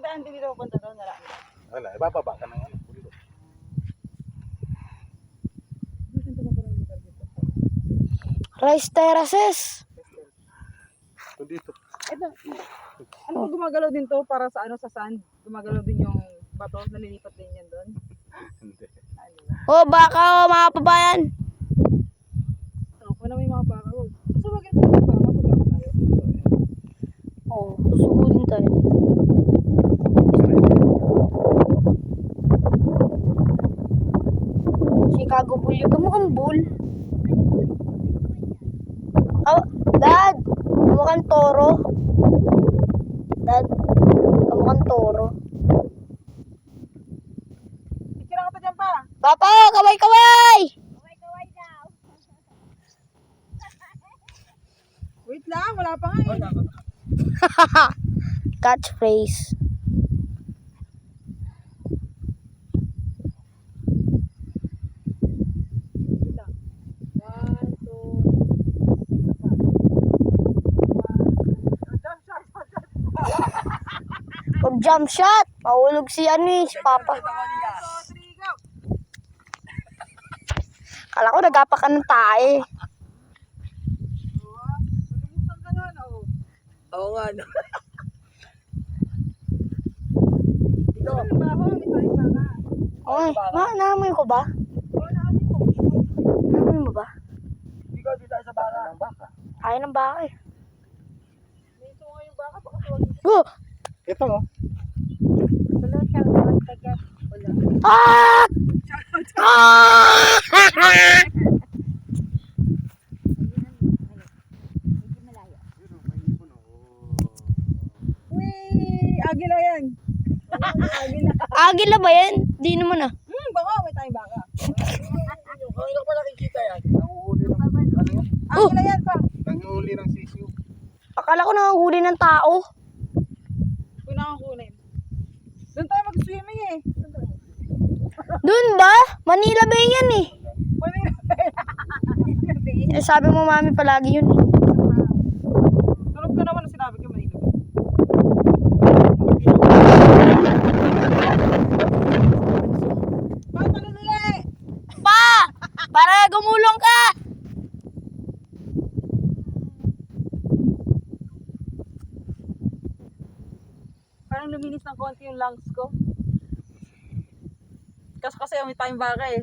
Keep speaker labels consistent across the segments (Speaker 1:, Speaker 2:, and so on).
Speaker 1: daan din dito punta doon, wala.
Speaker 2: Wala, ibababa ka ng ano.
Speaker 3: Rice terraces.
Speaker 2: So dito.
Speaker 1: Ito. Ano ba gumagalaw din to para sa ano sa sand? Gumagalaw din yung bato, nalilipat din yan doon.
Speaker 2: Hindi.
Speaker 3: Oh, baka mga pabayan.
Speaker 1: Ako na may mga baka. Susubagin ko yung baka pag tayo.
Speaker 3: Oh, susugudin tayo dito. Chicago Bull, yung kamukhang bull. Oh, Dad, kamukhang toro. Dad, kamukhang toro.
Speaker 1: Picture ako dyan pa.
Speaker 3: Papa, kaway-kaway!
Speaker 1: Wait lang, wala pa nga eh.
Speaker 3: Catchphrase.
Speaker 1: Wait lang. 1, 2,
Speaker 3: Pag jump shot, mahulog si si Papa.
Speaker 1: 1, 2, 3, go!
Speaker 3: Kala ko nagapakan ng tae.
Speaker 1: Nalimutan ka nun, oh.
Speaker 4: Oo nga, no?
Speaker 1: Ito. May baho, may tayong baka.
Speaker 3: Oy, naamoy ko ba?
Speaker 1: Oo, naamin ko.
Speaker 3: Naamoy mo ba?
Speaker 4: Ikaw dito tayo sa baka. Ng baka.
Speaker 3: Ayaw ng baka eh.
Speaker 1: May tunga yung baka, baka tuwag.
Speaker 3: Oh!
Speaker 2: Ito oh.
Speaker 1: Wala siya, wala. Wala.
Speaker 3: Ah! Ah!
Speaker 1: Uy, agila yan. Agila.
Speaker 3: Agila ba yan? Di naman ah.
Speaker 1: Baka, may tayong baka.
Speaker 4: Kanina ko pa nakikita yan.
Speaker 2: Nanguhuli ng ano yan?
Speaker 1: Agila yan pa.
Speaker 2: Nanguhuli ng sisiw.
Speaker 3: Akala ko nanghuli ng tao.
Speaker 1: Kung nakakunin. Doon tayo mag-swimming eh.
Speaker 3: Doon ba? Manila Bay yan eh. Eh sabi mo mami palagi yun eh.
Speaker 1: Tulog ka naman na sinabi ko Manila. Pagkalo nila eh.
Speaker 3: Pa! Para gumulong ka!
Speaker 1: Parang luminis ng konti yung lungs ko. Kasi may tayong baka eh.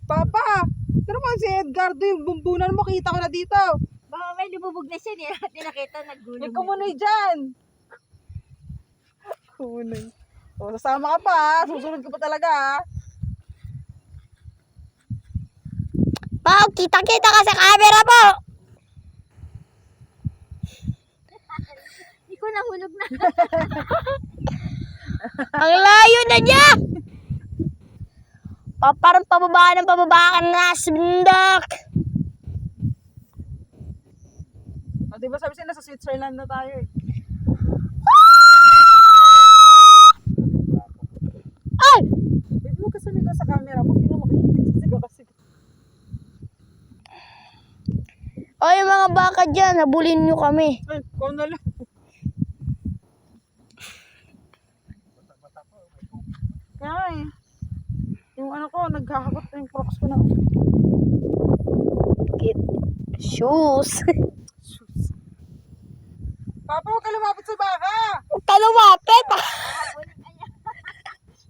Speaker 1: Papa! Pero mo si Edgardo yung bumbunan mo, kita ko na dito.
Speaker 5: Baka may lumubog na siya niya. Tinakita, naggulong.
Speaker 1: May kumunoy dyan. Kumunoy. O, sasama ka pa ha. Susunod ka pa talaga ha.
Speaker 3: Pa, kita-kita ka sa camera po!
Speaker 5: Hindi ko nahulog na.
Speaker 3: Ang layo na niya! Parang pababa ka na sa bundok.
Speaker 1: O, diba sabi siya nasa Switzerland na tayo eh.
Speaker 3: Ay!
Speaker 1: Baby mo kasi ka sa camera mo. Sino makikisigaw kasi.
Speaker 3: O yung mga baka dyan, habulin nyo kami.
Speaker 1: Ay, kung na lang. Kaya eh. Yung ano ko, naghahakot na yung crocs ko na.
Speaker 3: Shoes.
Speaker 1: Papa, huwag ka lumapit sa baka!
Speaker 3: Huwag ka lumapit.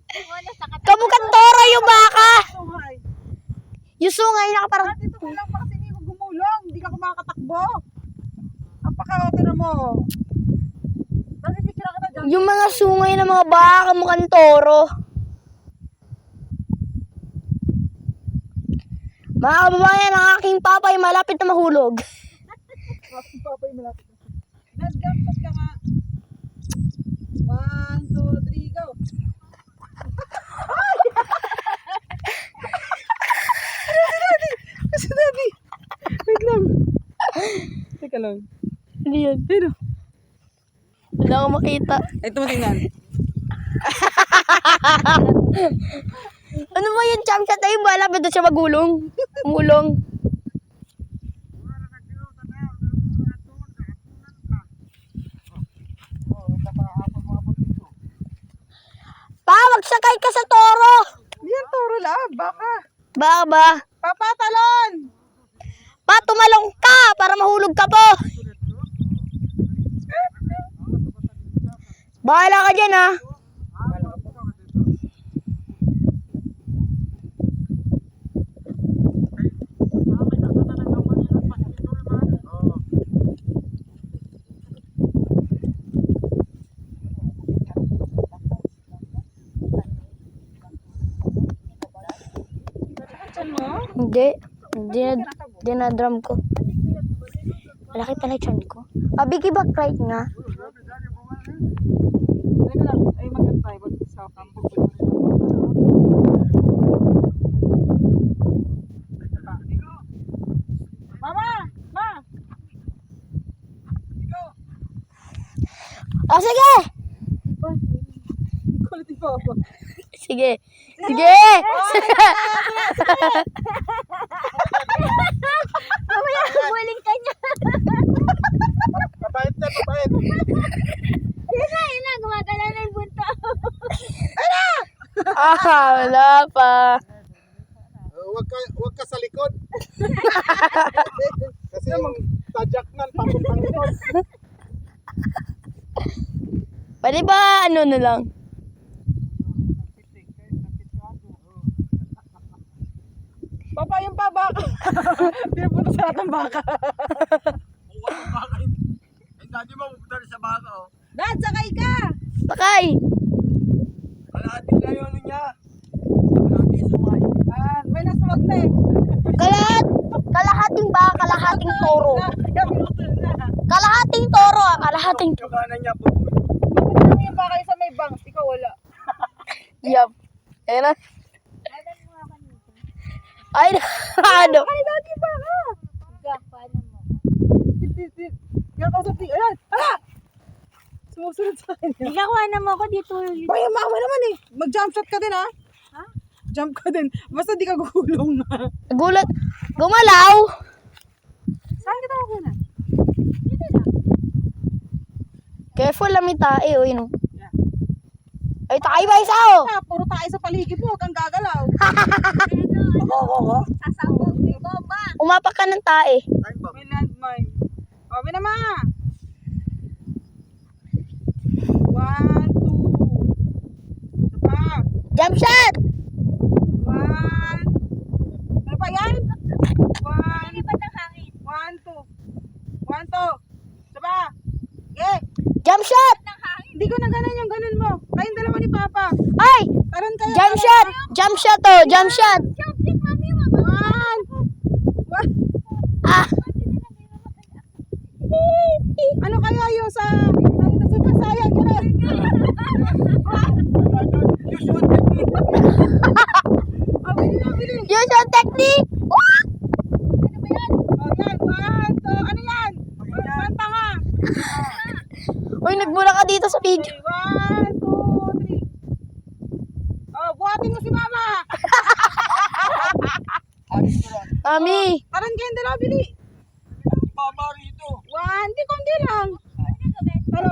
Speaker 5: Wala sa katawan.
Speaker 3: Kamukang toro yung baka.
Speaker 1: Sungay.
Speaker 3: Yung sungay na parang...
Speaker 1: Dito ko lang pa kasi hindi ko gumulong. Hindi ka kumakatakbo. Napaka-ote na mo. Kasi picture kita dyan.
Speaker 3: Yung mga sungay ng mga baka mukhang toro. Mga kababayan, ang aking papa ay malapit na mahulog.
Speaker 1: Aking papa yung malapit na. Nag-gampas ka nga. 1, 2, 3, go. Kasi daddy. Wait lang. Teka lang.
Speaker 3: Ano yan?
Speaker 1: Pero,
Speaker 3: Wala akong makita.
Speaker 1: ito mo tingnan.
Speaker 3: Ano ba yung jump shot na yun? Malapit doon siya magulong. Umulong.
Speaker 2: Oh, sa paapon mo
Speaker 3: Sumakay ka sa toro.
Speaker 1: Yan, toro lang. Baka.
Speaker 3: Baka ba?
Speaker 1: Papatalon!
Speaker 3: Pa, tumalong ka para mahulog ka po. Bahala ka dyan, ha?
Speaker 1: Saan mo?
Speaker 3: Hindi. Dinadrum ko. Malaki pala yung tiyan ko. Biggy back right nga.
Speaker 1: Teka lang. Ay, magantay. Wag sa kampo. Mama! Ma!
Speaker 3: Oh, sige!
Speaker 1: Kulit po ako.
Speaker 3: Sige. Sige!
Speaker 5: Mamaya, huling ka niya.
Speaker 2: Papait na, papait.
Speaker 5: Ayun na, gumagala na yung bunto.
Speaker 3: Wala pa.
Speaker 2: Wag ka sa likod. Kasi yung tadyak nan papuntang likod.
Speaker 3: Pwede ba ano na lang?
Speaker 1: Papa, yung pa baka. Pinapunta sa lahat ng baka.
Speaker 4: Walang baka. Dati mo pupunta rin sa baka, oh.
Speaker 1: Dad, sakay ka!
Speaker 3: Sakay!
Speaker 4: Kalahati na yun niya. Kalahati sumay.
Speaker 1: May nasuwag na eh.
Speaker 3: Kalahating baka, kalahating toro. Kalahating toro, kalahating
Speaker 4: Yung kanan niya putol.
Speaker 1: Bakit lang yung baka isa may bangs, ikaw wala.
Speaker 3: Yup. Ayan na. Ay, ano?
Speaker 1: Ay, lagi baka!
Speaker 5: Paano mo?
Speaker 1: Yan ako sa tingin. Ayan! Hala! Sumusunod sa akin.
Speaker 5: Ikakuha na mo ako dito.
Speaker 1: Ay, mama naman eh. Mag-jump shot ka din ha?
Speaker 5: Ha?
Speaker 1: Jump ka din. Basta di ka gulong ha.
Speaker 3: Gulat. Gumalaw.
Speaker 1: Saan kita ako na?
Speaker 3: Careful lang may tae, o yun.
Speaker 1: Yeah.
Speaker 3: Ay, tayo ba isa, o?
Speaker 1: Puro tayo sa paligid mo. Huwag kang gagalaw.
Speaker 4: Ako.
Speaker 5: Sasabog ni Bomba.
Speaker 3: Umapak ka ng tae.
Speaker 4: Time bomb.
Speaker 1: May landmine. O, binama! 1, 2. Ito pa.
Speaker 3: Jump shot!
Speaker 1: 1. Ano pa yan? 1.
Speaker 5: Lipat ng hangin.
Speaker 1: 1, 2. 1, 2. Ito pa. Okay.
Speaker 3: Jump shot!
Speaker 1: Hindi ko na ganun yung ganun mo. Kayong dalawa ni Papa.
Speaker 3: Ay!
Speaker 1: Taran kayo.
Speaker 3: Jump shot! Jump shot, o! Jump shot!
Speaker 5: Jump it, mami, mama.
Speaker 1: 1.
Speaker 3: Ah!
Speaker 1: Ano kaya yung sa Pasayan? Ganun.
Speaker 4: You shoot me.
Speaker 1: Bili na, bili.
Speaker 3: Use your technique!
Speaker 1: Ano ba yan? O, yan. 1, 2. Ano yan? Banta nga.
Speaker 3: Uy, nagbula ka dito sa video.
Speaker 1: 1, 2, 3. Oh, buhatin mo si Mama.
Speaker 4: Alis ko lang.
Speaker 3: Mami!
Speaker 1: Taran kayong dalawa, bili.
Speaker 4: Mama rito.
Speaker 1: 1. Hindi, kundi lang. Ano?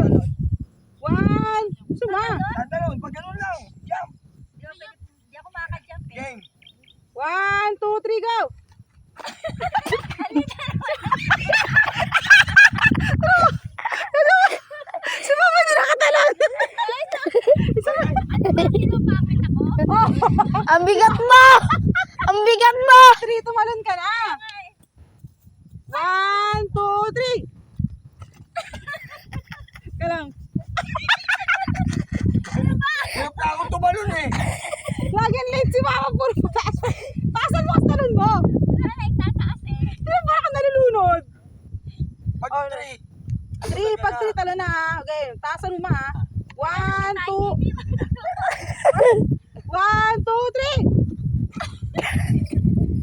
Speaker 1: 1. Suma.
Speaker 4: Tatalon. Pag ganun lang. Jump.
Speaker 5: Hindi ako makaka-jump eh.
Speaker 4: Game.
Speaker 1: 1, 2, 3, go. Si Mama hindi nakatalon.
Speaker 5: Sino bakit ako?
Speaker 3: Ang bigat mo! Ang bigat mo!
Speaker 1: 3, tumalon ka na. 1, 2, 3. Ka lang.
Speaker 4: Hirap na akong tumalon eh.
Speaker 1: Laging late si Mama. Puro mataas. Taasan mo kasi talon mo.
Speaker 5: Wala na itataas eh.
Speaker 1: Ano ba ka nalulunod?
Speaker 4: Pag
Speaker 1: Oh,
Speaker 4: 3.
Speaker 1: 3, pag 3 talon na ha. Okay, taasan mo ma ha. 1, 2. 1, 2, 3.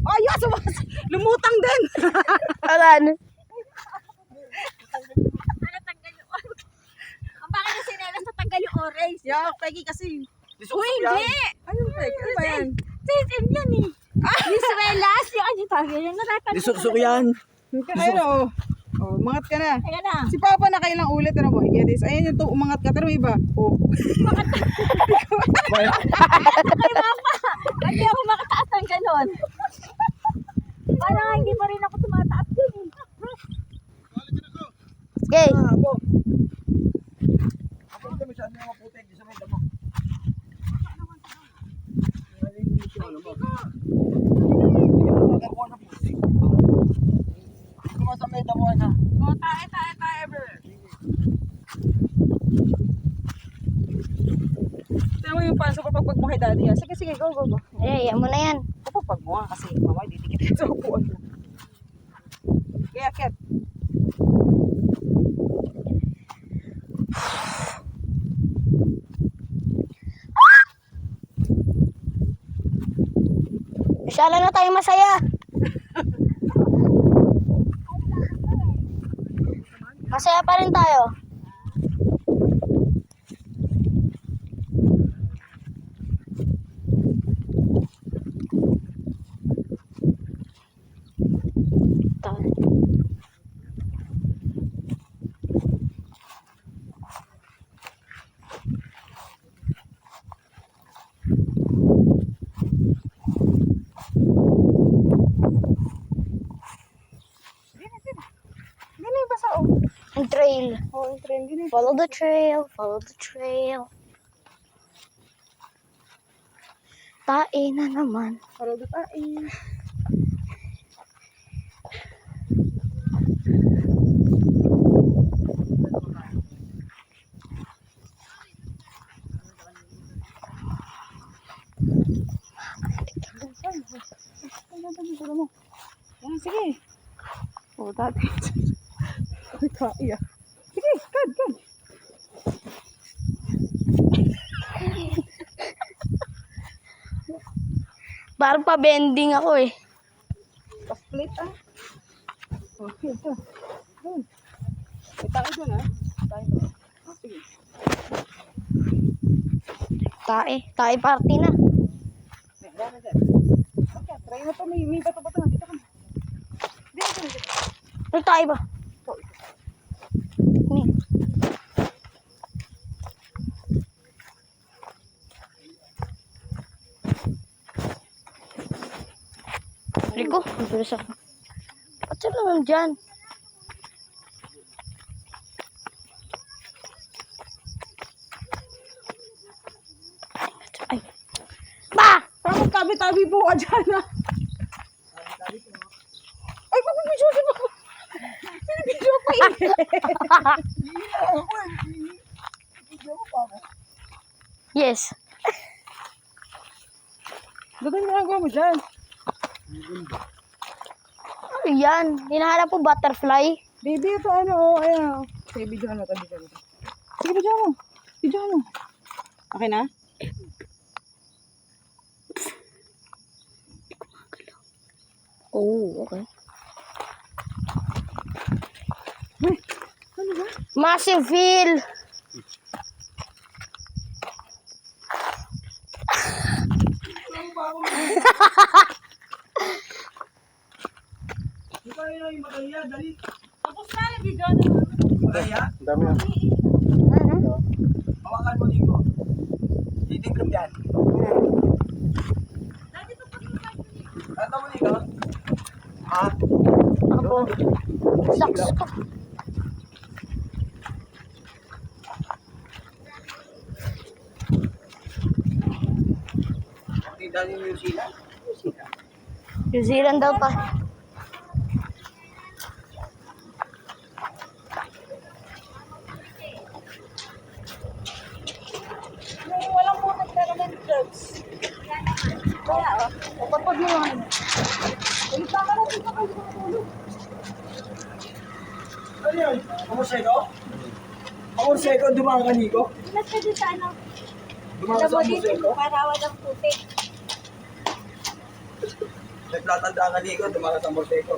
Speaker 1: Oh, yes! Lumutang din.
Speaker 3: Alan.
Speaker 5: Para tanggal yung orange. Ang bakit yung sinelas na tanggal yung orange?
Speaker 1: Yak, Peggy kasi.
Speaker 5: Uy, hindi!
Speaker 1: Ano Peggy? Ano ba yan?
Speaker 5: Sisim yan eh. Yung sinelas, yung ano tawag yun? Natatanggal.
Speaker 4: Lisuksok yan.
Speaker 1: Ayun o. Oh, umangat ka na.
Speaker 5: Ayan na.
Speaker 1: Si Papa na kailang ulit. Ano mo? Get this. Ayan yung to, umangat ka. Pero may iba. Oh.
Speaker 5: Ay, mama. Hindi ako makataas ng ganon. Parang hindi pa rin ako tumataas din.
Speaker 3: Okay.
Speaker 4: Ako hindi masyado na maputi. Hindi sa may damo. Sa may damo na.
Speaker 1: Oh, tae, bro. Tignan mo yung panso papagpag mo kay daddy. Ah. Sige, go.
Speaker 3: Eh, yan mo na yan.
Speaker 1: Papagpag mo ah, kasi mama, didikit ka sa upuan mo. Kaya, Ket.
Speaker 3: Masyala na tayo masaya. Masaya pa rin tayo.
Speaker 1: Ganun yung basa, oh.
Speaker 3: Yung trail.
Speaker 1: Oh, yung trend, ganun.
Speaker 3: Follow the trail. Follow the trail. Tae na naman.
Speaker 1: Follow the tae. Yan, sige. Oh, dati. Tae ah. Sige, good.
Speaker 3: Parang pa-bending ako eh.
Speaker 1: Pa-split ah. Okay, ito. Doon. May tayo doon ah. Tayo doon. Oh, sige.
Speaker 3: Tae party na.
Speaker 1: Dami dyan. Okay, try mo to. May bato-bato na. Dito ka na. Dito.
Speaker 3: Ano tayo ba? Ni. Rico, ang tulis ako. Ba't sila nandyan? Ay. Ba!
Speaker 1: Parang tabi-tabi po ka dyan ah. Ay, magbibidyo ka ba? Binibidyo ko eh.
Speaker 3: Yes.
Speaker 1: Dagan yung ginagawa mo dyan.
Speaker 3: Ano yan? Hinahanap po butterfly.
Speaker 1: Baby, ito ano, oh, ayan. Sige, bidyohan mo ito. Sige, bidyohan mo. Bidyohan mo. Okay na?
Speaker 3: Oh, okay.
Speaker 1: Uy, ano ba?
Speaker 3: Massive field.
Speaker 4: Ito yung magaya. Dali.
Speaker 5: Tapos na, video na.
Speaker 4: Magaya.
Speaker 2: Ang dami yan.
Speaker 4: Hawakan mo dito. Titiglam yan. Kata mo dito. Ha?
Speaker 3: Ako. Socks ko.
Speaker 4: Tingnan niyo yung sila.
Speaker 3: New Zealand daw pa.
Speaker 1: Walang putak na naman drugs.
Speaker 5: Kaya, oh.
Speaker 3: Kapag mo lang.
Speaker 1: Balita ka na dito kayo sa tulog.
Speaker 4: Ano yun? Amorseko? Amorseko, dumakan ko.
Speaker 5: Ilas ka din sa ano.
Speaker 4: Dumakan
Speaker 5: Alam
Speaker 4: sa
Speaker 5: mo din,
Speaker 4: amorseko.
Speaker 5: para walang putik.
Speaker 4: Nagtatanda ka ko, dumakan sa amorseko.